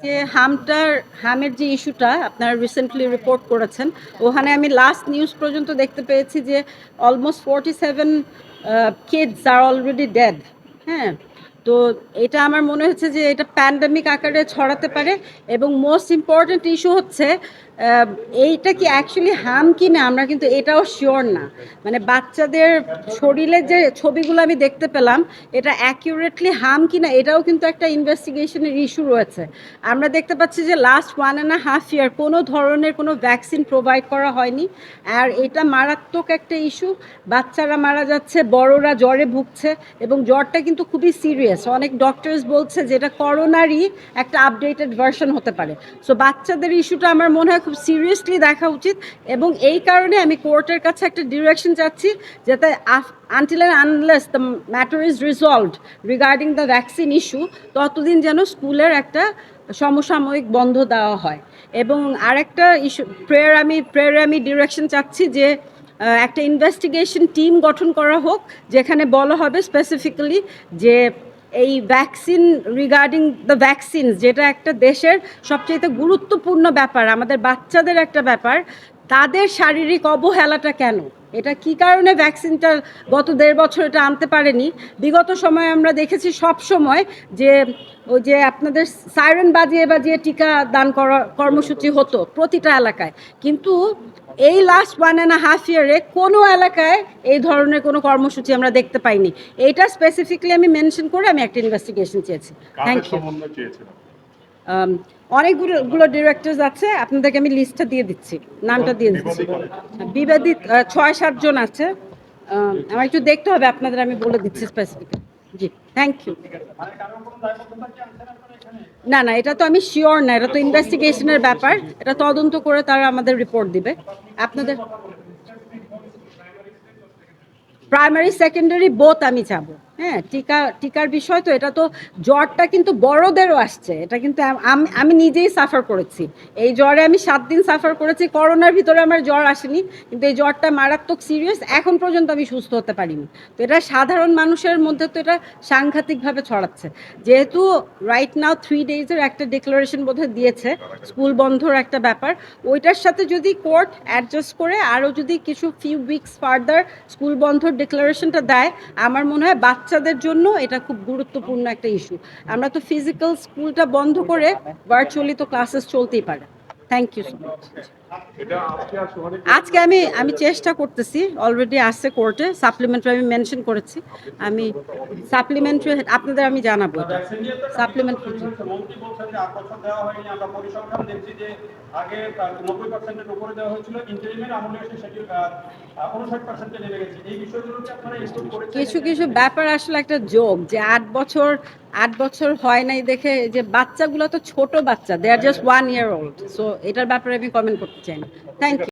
আজকে হামের যে ইস্যুটা আপনারা রিসেন্টলি রিপোর্ট করেছেন, ওখানে আমি লাস্ট নিউজ পর্যন্ত দেখতে পেয়েছি যে অলমোস্ট 47 কিডস আর অলরেডি ডেড। হ্যাঁ, তো এটা আমার মনে হচ্ছে যে এটা প্যান্ডেমিক আকারে ছড়াতে পারে, এবং মোস্ট ইম্পর্ট্যান্ট ইস্যু হচ্ছে এইটা কি অ্যাকচুয়ালি হাম কি না আমরা কিন্তু এটাও শিওর না। মানে বাচ্চাদের শরীরের যে ছবিগুলো আমি দেখতে পেলাম, এটা অ্যাকিউরেটলি হাম কি না এটাও কিন্তু একটা ইনভেস্টিগেশনের ইস্যু রয়েছে। আমরা দেখতে পাচ্ছি যে লাস্ট 1.5 ইয়ার কোনো ধরনের কোনো ভ্যাকসিন প্রোভাইড করা হয়নি, আর এটা মারাত্মক একটা ইস্যু। বাচ্চারা মারা যাচ্ছে, বড়রা জ্বরে ভুগছে, এবং জ্বরটা কিন্তু খুবই সিরিয়াস। অনেক ডক্টরস বলছে যে এটা করোনারই একটা আপডেটেড ভার্সন হতে পারে। সো বাচ্চাদের ইস্যুটা আমার মনে হয় খুব সিরিয়াসলি দেখা উচিত, এবং এই কারণে আমি কোর্টের কাছে একটা ডিরেকশন চাচ্ছি যাতে until and unless the matter is resolved regarding the vaccine issue, ততদিন যেন স্কুলের একটা সমসাময়িক বন্ধ দেওয়া হয়। এবং আরেকটা ইস্যু প্রেয়ারে আমি ডিরেকশন চাচ্ছি যে একটা ইনভেস্টিগেশন টিম গঠন করা হোক, যেখানে বলা হবে স্পেসিফিক্যালি যে এই ভ্যাকসিন রিগার্ডিং দ্য ভ্যাকসিনস, যেটা একটা দেশের সবচেয়ে গুরুত্বপূর্ণ ব্যাপার, আমাদের বাচ্চাদের একটা ব্যাপার, তাদের শারীরিক অবহেলাটা কেন, এটা কি কারণে ভ্যাকসিনটা গত 1.5 বছর এটা আনতে পারেনি। বিগত সময়ে আমরা দেখেছি সব সময় যে ওই যে আপনাদের সাইরেন বাজিয়ে বাজিয়ে টিকা দান করা কর্মসূচি হতো প্রতিটা এলাকায়, কিন্তু এই লাস্ট 1.5 ইয়ারে কোনো এলাকায় এই ধরনের কোনো কর্মসূচি আমরা দেখতে পাইনি। এইটা স্পেসিফিকলি আমি মেনশন করে আমি একটা ইনভেস্টিগেশন চেয়েছি। Thank you. অনেকগুলো ডিরেক্টরস আছে, আপনাদেরকে আমি লিস্টটা দিয়ে দিচ্ছি, নামটা দিয়ে দিচ্ছি। বিবাদিত 6-7 জন আছে। আমার একটু দেখতে হবে আপনাদের, আমি বলে দিচ্ছি স্পেসিফিক। G, thank you. না না, এটা তো আমি শিওর না, এটা তো ইনভেস্টিগেশনের ব্যাপার, এটা তদন্ত করে তারা আমাদের রিপোর্ট দিবে। আপনাদের প্রাইমারি সেকেন্ডারি বোথ আমি যাব। হ্যাঁ, টিকার বিষয় তো, এটা তো জ্বরটা কিন্তু বড়দেরও আসছে, এটা কিন্তু আমি নিজেই সাফার করেছি। এই জ্বরে আমি 7 দিন সাফার করেছি। করোনার ভিতরে আমার জ্বর আসেনি, কিন্তু এই জ্বরটা মারাত্মক সিরিয়াস, এখন পর্যন্ত আমি সুস্থ হতে পারিনি। তো এটা সাধারণ মানুষের মধ্যে তো এটা সাংঘাতিকভাবে ছড়াচ্ছে। যেহেতু রাইট নাও 3 ডেজের একটা ডিক্লারেশন বোধহয় দিয়েছে, স্কুল বন্ধর একটা ব্যাপার, ওইটার সাথে যদি কোর্ট অ্যাডজাস্ট করে আরও যদি কিছু ফিউ উইকস ফার্দার স্কুল বন্ধর ডিক্লারেশনটা দেয়, আমার মনে হয় বাচ্চাদের জন্য এটা খুব গুরুত্বপূর্ণ একটা ইস্যু। আমরা তো ফিজিক্যাল স্কুলটা বন্ধ করে ভার্চুয়ালি তো ক্লাসেস চলতেই পারে। Thank you so much. আজকে আমি চেষ্টা করতেছি, অলরেডি আসছে কোর্টে, সাপ্লিমেন্টারি আমি মেনশন করেছি, আমি সাপ্লিমেন্টারি আপনাদের আমি জানাবো। সাপ্লিমেন্টারি কিছু কিছু ব্যাপার আসলে একটা যোগ, যে 8 বছর হয় নাই দেখে, যে বাচ্চাগুলো তো ছোট বাচ্চা, they are just 1 year old, so এটার ব্যাপারে আমি কমেন্ট করতে চাই না। Thank you.